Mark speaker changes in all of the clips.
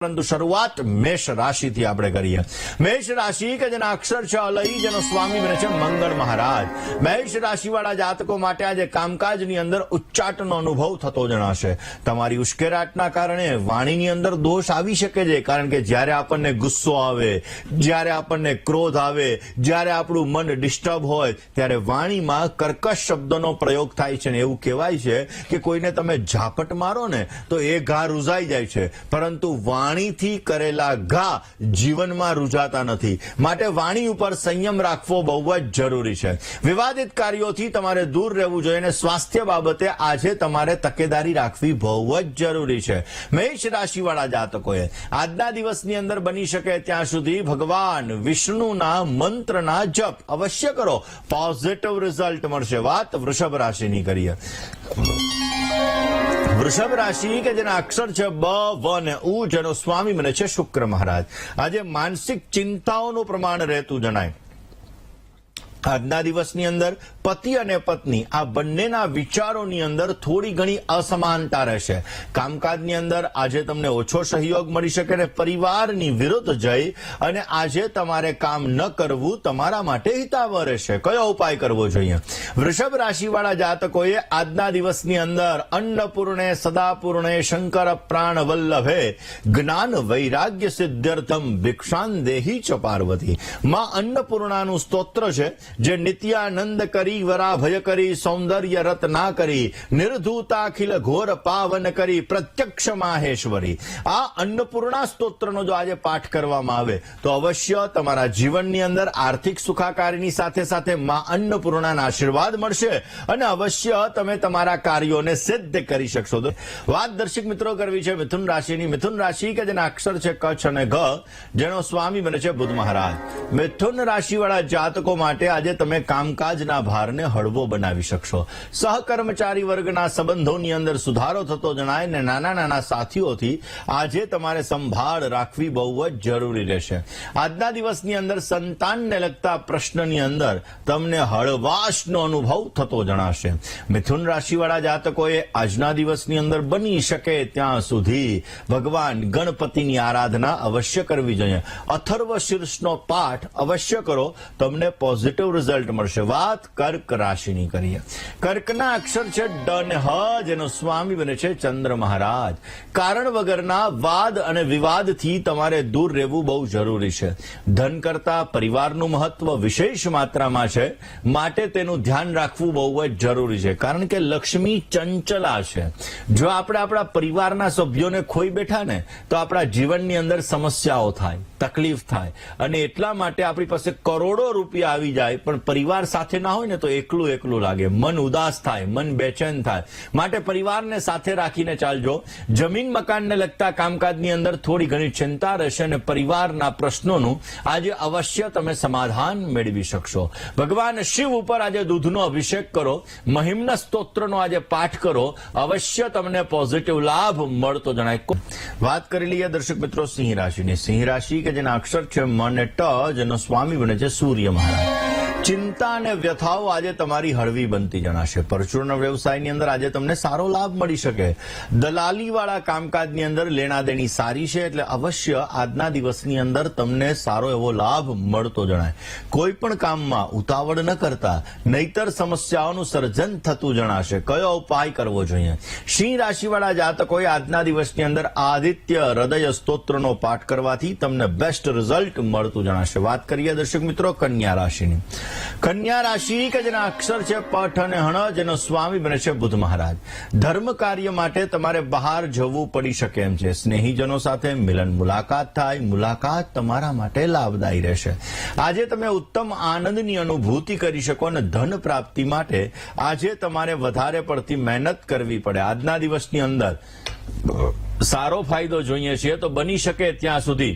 Speaker 1: परंतु शुरुआत मेष राशि थी आपणे करीए। मेष राशि के जेना अक्षर छ अलई जेनो स्वामी बने छे मंगल महाराज। मेष राशि वाळा जातको माटे आज कामकाजनी अंदर उच्चाटनो अनुभव थतो जणाशे। तमारी उश्केराटना कारणे वाणीनी अंदर दोष आवी शके छे, कारण के ज्यारे आपणने गुस्सो आवे, ज्यारे आपणने क्रोध आवे, ज्यारे आपणुं मन डिस्टर्ब होय त्यारे वाणीमां कर्कश शब्दोनो प्रयोग थाय छे। एवुं कहेवाय छे के कोईने तमे झापट मारो ने तो ए घा रूजाई जाय छे, परंतु वाणीथी करेला घा जीवનમાં રૂજાતા નથી। માટે વાણી ઉપર સંયમ રાખવો બહુ જ જરૂરી છે। વિવાદિત કાર્યોથી તમારે દૂર રહેવું જોઈએ અને સ્વાસ્થ્ય બાબતે આજે તમારે તકેદારી રાખવી બહુ જ જરૂરી છે। મેષ રાશિવાળા જાતકોએ આજના દિવસની અંદર બની શકે ત્યાં સુધી ભગવાન વિષ્ણુના મંત્રના જપ અવશ્ય કરો, પોઝિટિવ રિઝલ્ટ મળશે। વાત વૃષભ રાશિની કરીએ। वृषभ राशि के जेना अक्षर छे ब व ने उ जेनो स्वामी बने छे शुक्र महाराज। आज मानसिक चिंताओं प्रमाण रहतुं जणाय। આજના દિવસની અંદર પતિ અને પત્ની આ બંનેના વિચારોની અંદર થોડી ઘણી અસમાનતા રહેશે। કામકાજની અંદર આજે તમને ઓછો સહયોગ મળી શકે અને પરિવારની વિરુદ્ધ જઈ અને આજે તમારે કામ ન કરવું તમારા માટે હિતાવહ રહેશે। કયો ઉપાય કરવો જોઈએ? વૃષભ રાશિવાળા જાતકોએ આજના દિવસની અંદર અન્નપૂર્ણે સદાપૂર્ણે શંકર પ્રાણ વલ્લભે જ્ઞાન વૈરાગ્ય સિદ્ધ્યર્થમ ભિક્ષાન દેહી ચ પાર્વતી। માં અન્નપૂર્ણાનું સ્તોત્ર છે जे नित्यानंद करी वरा भय करी सौंदर्य रत्ना करी निर्धूताखिल घोर पावन करी प्रत्यक्ष माहेश्वरी। आ अन्नपूर्णा स्तोत्रनो जो आज पाठ करवामां आवे तो अवश्य तमारा जीवननी अंदर आर्थिक सुखाकारीनी साथे साथे मां अन्नपूर्णाना आशीर्वाद मळशे अने अवश्य तमे तमारा कार्योने सिद्ध करी शकशो। वात दर्शक मित्रों करवी छे मिथुन राशिनी। मिथुन राशि के जेना अक्षर छे कच्छ अने घ जेनो स्वामी बने छे बुध महाराज। मिथुन राशिवाळा जातको माटे આજે તમે કામકાજના ભારને હળવો બનાવી શકશો। સહકર્મચારી વર્ગના સંબંધોની અંદર સુધારો થતો જણાય ને નાના નાના સાથીઓથી આજે તમારે સંભાળ રાખવી બહુ જ જરૂરી રહેશે। આજના દિવસની અંદર સંતાનને લગતા પ્રશ્નની અંદર તમને હળવાશનો અનુભવ થતો જણાશે। મિથુન રાશિવાળા જાતકોએ આજના દિવસની અંદર બની શકે ત્યાં સુધી ભગવાન ગણપતિની આરાધના અવશ્ય કરવી જોઈએ। અથર્વ શીર્ષનો પાઠ અવશ્ય કરો, તમને પોઝિટિવ रिजल्ट मळशे। वात कर्क राशिनी करीए। कर्कना अक्षर छे ड ने ह जेनो स्वामी बने छे चंद्र महाराज। कारण वगरना वाद अने विवादथी तमारे दूर रहेवुं बहु जरूरी छे। धन करता परिवारनुं महत्व विशेष मात्रामां छे, माटे तेनुं ध्यान राखवुं बहु ज जरूरी छे, कारण के लक्ष्मी चंचला छे। जो आपणे आपणा परिवारना सभ्योने खोई बैठा ने तो आपणा जीवननी अंदर समस्याओ थाय, तकलीफ थाय अने एटला माटे आपणी पासे करोड़ो रूपिया आवी जाय पण परिवार साथे ना होय ने तो एकलू एकलू लागे, मन उदास थाय, मन बेचैन थाय। माटे परिवारने साथे राखीने चालजो। जमीन मकानने लगता कामकाजनी अंदर थोड़ी घणी चिंता रहेशे अने परिवारना प्रश्नोनुं आजे अवश्य तमे समाधान मेळवी शकशो। भगवान शिव उपर आजे दूधनो अभिषेक करो, महिम्न स्तोत्रनो आजे पाठ करो, अवश्य तमने पॉजिटिव लाभ मळतो जणाय। वात करी लीए दर्शक मित्रों सिंह राशिनी। सिंह राशि के जेना अक्षर छे म ने ट जेनो स्वामी बने छे सूर्य महाराज। चिंता ने व्यथाओ आज तमारी हळवी बनती जणाशे। परचूर्ण व्यवसायनी अंदर आज तमने सारो लाभ मळी शके। दलाली वाळा कामकाजनी अंदर लेणा देणी सारी छे એટલે अवश्य આજના દિવસની અંદર તમને સારો એવો લાભ મળતો જણાય। કોઈ પણ કામમાં ઉતાવળ ન કરતા નહીતર સમસ્યાઓનું સર્જન થતું જણાશે। કયો ઉપાય કરવો જોઈએ? સિંહ રાશિવાળા જાતકોએ આજના દિવસની અંદર આદિત્ય હૃદય સ્તોત્રનો પાઠ કરવાથી તમને બેસ્ટ રિઝલ્ટ મળતું જણાશે। વાત કરીએ દર્શક મિત્રો કન્યા રાશિની। कन्या राशि के जेना अक्षर छे पठ अने हण जेनो स्वामी बने छे बुध महाराज। धर्म कार्य माटे तमारे बहार जवुं पड़ी शके एम छे। स्नेहीजनो साथे मिलन मुलाकात थाय, मुलाकात तमारा माटे लाभदायी रहेशे। आजे तमे उत्तम आनंदनी अनुभूति करी शको अने धन प्राप्ति माटे आजे तमारे वधारे पड़ती मेहनत करवी पड़े। आजना दिवसनी अंदर सारो फायदो जोईए छे तो बनी शके त्यां सुधी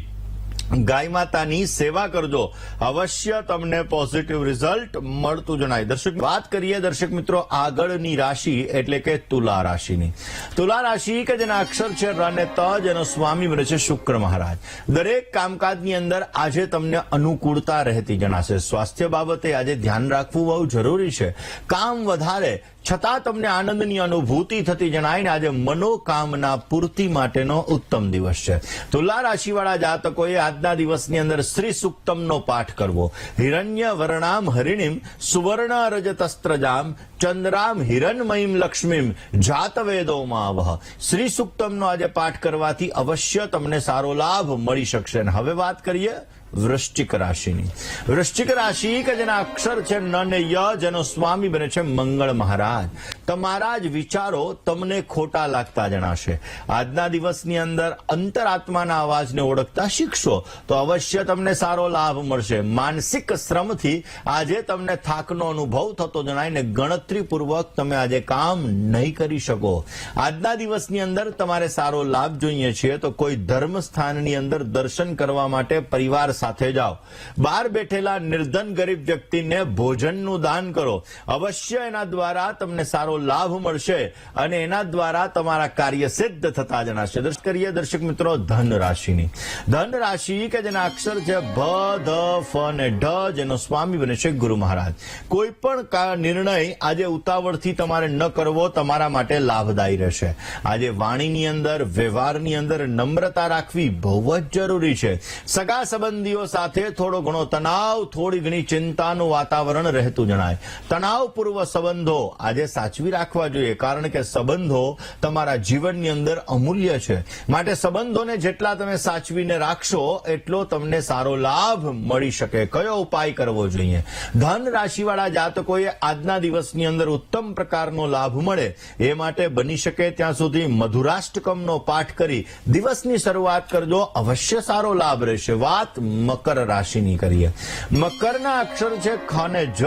Speaker 1: गाय मातानी सेवा करजो, अवश्य तमने पॉजिटिव रिजल्ट मळतुं जणाय। दर्शक बात करिए दर्शक मित्रों आगळनी राशि एटले के तुला राशिनी। तुला राशि के जेना अक्षर छे र ने त जेनो स्वामी बने छे शुक्र महाराज। दरेक कामकाजनी अंदर आजे तमने अनुकूलता रहती जणाशे। स्वास्थ्य बाबते आजे ध्यान राखवुं बहु जरूरी छे। काम वधारे છતાં તમને આનંદની અનુભૂતિ થતી જણાય ને આજે મનોકામના પૂર્તિ માટેનો ઉત્તમ દિવસ છે. તુલા રાશિવાળા જાતકોએ આજના દિવસની અંદર શ્રી સુક્તમનો પાઠ કરવો. હિરણ્ય વર્ણામ હરિણીમ સુવર્ણ રજતસ્ત્રજામ ચંદ્રામ હિરણમયીમ લક્ષ્મીમ જાતવેદોમાં વહ. શ્રી સુક્તમનો આજે પાઠ કરવાથી અવશ્ય તમને સારો લાભ મળી શકશે. અને હવે વાત કરીએ વૃશ્ચિક રાશિની. વૃશ્ચિક રાશિ કે જેના અક્ષર છે ન ને ય, જેનો સ્વામી બને છે મંગળ મહારાજ. તમારા જ વિચારો તમને ખોટા લાગતા જણાશે. આજના દિવસની અંદર અંતરાત્માના અવાજને ઓળખતા શીખશો તો અવશ્ય તમને સારો લાભ મળશે. માનસિક શ્રમથી આજે તમને થાકનો અનુભવ થતો જણાય ને ગણતરીપૂર્વક તમે આજે કામ નહીં કરી શકો. આજના દિવસની અંદર તમારે સારો લાભ જોઈએ છીએ તો કોઈ ધર્મ સ્થાનની અંદર દર્શન કરવા માટે પરિવાર સાથે જાઓ. બહાર બેઠેલા નિર્ધન ગરીબ વ્યક્તિને ભોજનનું દાન કરો. અવશ્ય એના દ્વારા તમને સારો લાભ મળશે અને એના દ્વારા તમારા કાર્ય સિદ્ધ થતા જણાશે. કરીએ દર્શક મિત્રો ધન રાશિની. ધન રાશિ કે જેના અક્ષર છે ભ, ધ, ફ ને ઢ, જેનો સ્વામી બને છે ગુરુ મહારાજ. કોઈ પણ નિર્ણય આજે ઉતાવળથી તમારે ન કરવો તમારા માટે લાભદાયી રહેશે. આજે વાણીની અંદર, વ્યવહારની અંદર નમ્રતા રાખવી બહુ જ જરૂરી છે. સગા સંબંધીઓ સાથે થોડો ઘણો તણાવ, થોડી ઘણી ચિંતાનું વાતાવરણ રહેતું જણાય. તણાવપૂર્વ સંબંધો આજે સાચવી રાખવા જોઈએ, કારણ કે સંબંધો તમારા જીવનની અંદર અમૂલ્ય છે. માટે સંબંધોને જેટલા તમે સાચવીને રાખશો એટલો તમને સારો લાભ મળી શકે. કયો ઉપાય કરવો જોઈએ? ધન રાશિવાળા જાતકોએ આજના દિવસની અંદર ઉત્તમ પ્રકારનો લાભ મળે એ માટે બની શકે ત્યાં સુધી મધુરાષ્ટકમનો પાઠ કરી દિવસની શરૂઆત કરજો. અવશ્ય સારો લાભ રહેશે. વાત મકર રાશિની કરીએ. મકરના અક્ષર છે ખ ને જ,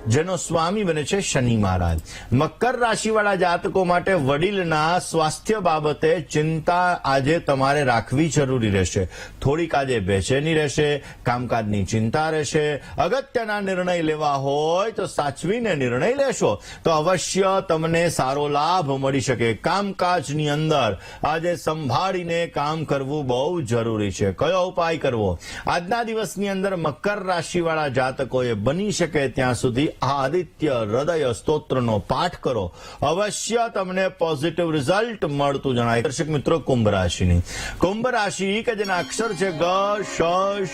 Speaker 1: જેનો સ્વામી બને છે શનિ મહારાજ. મકર રાશિવાળા જાતકો માટે વડીલના સ્વાસ્થ્ય બાબતે ચિંતા આજે તમારે રાખવી જરૂરી રહેશે. થોડીક આજે બેચેની રહેશે, કામકાજની ચિંતા રહેશે. અગત્યના નિર્ણય લેવા હોય તો સાચવીને નિર્ણય લેશો તો અવશ્ય તમને સારો લાભ મળી શકે. કામકાજની અંદર આજે સંભાળીને કામ કરવું બહુ જરૂરી છે. કયો ઉપાય કરવો? આજના દિવસની અંદર મકર રાશિવાળા જાતકોએ બની શકે ત્યાં સુધી આદિત્ય હૃદય સ્તોત્રનો પાઠ કરો. અવશ્ય તમને પોઝિટિવ રિઝલ્ટ મળતું જણાય. દર્શક મિત્રો કુંભ રાશિની. કુંભ રાશિ કે જેના અક્ષર છે ગ, શ,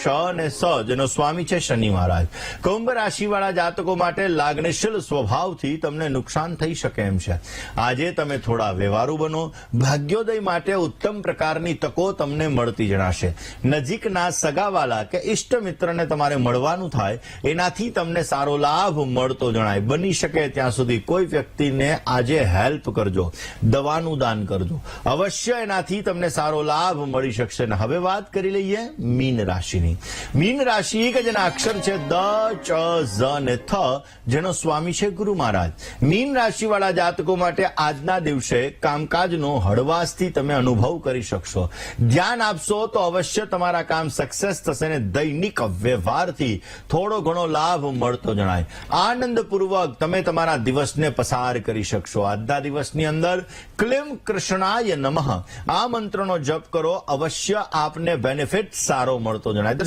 Speaker 1: શ અને સ, જેનો સ્વામી છે શનિ મહારાજ. કુંભ રાશિવાળા જાતકો માટે લાગણીશીલ સ્વભાવથી તમને નુકસાન થઈ શકે એમ છે. આજે તમે થોડા વ્યવહારુ બનો. ભાગ્યોદય માટે ઉત્તમ પ્રકારની તકો તમને મળતી જણાશે. નજીકના સગાવાલા કે ઇષ્ટ મિત્રને તમારે મળવાનું થાય એનાથી તમને સારો લાભ મળતો જણાય. બની શકે ત્યાં સુધી કોઈ વ્યક્તિને આજે હેલ્પ કરજો, દવાનું દાન કરજો. અવશ્ય એનાથી તમને સારો લાભ મળી શકશે. ને હવે વાત કરી લઈએ મીન રાશિની. મીન રાશિ કે જેના અક્ષર છે દ, ચ, ઝ ને થ, જેનો સ્વામી છે ગુરુ મહારાજ. મીન રાશિવાળા જાતકો માટે આજના દિવસે કામકાજનો હળવાશથી તમે અનુભવ કરી શકશો. ધ્યાન આપશો તો અવશ્ય તમારા કામ સક્સેસ થશે ને દૈનિક વ્યવહારથી થોડો ઘણો લાભ મળતો જણાય. આનંદપૂર્વક તમે તમારા દિવસને પસાર કરી શકશો. આજના દિવસની અંદર ક્લીમ કૃષ્ણાય નમઃ આ મંત્રનો જપ કરો. અવશ્ય આપને બેનિફિટ સારો મળતો જણાય.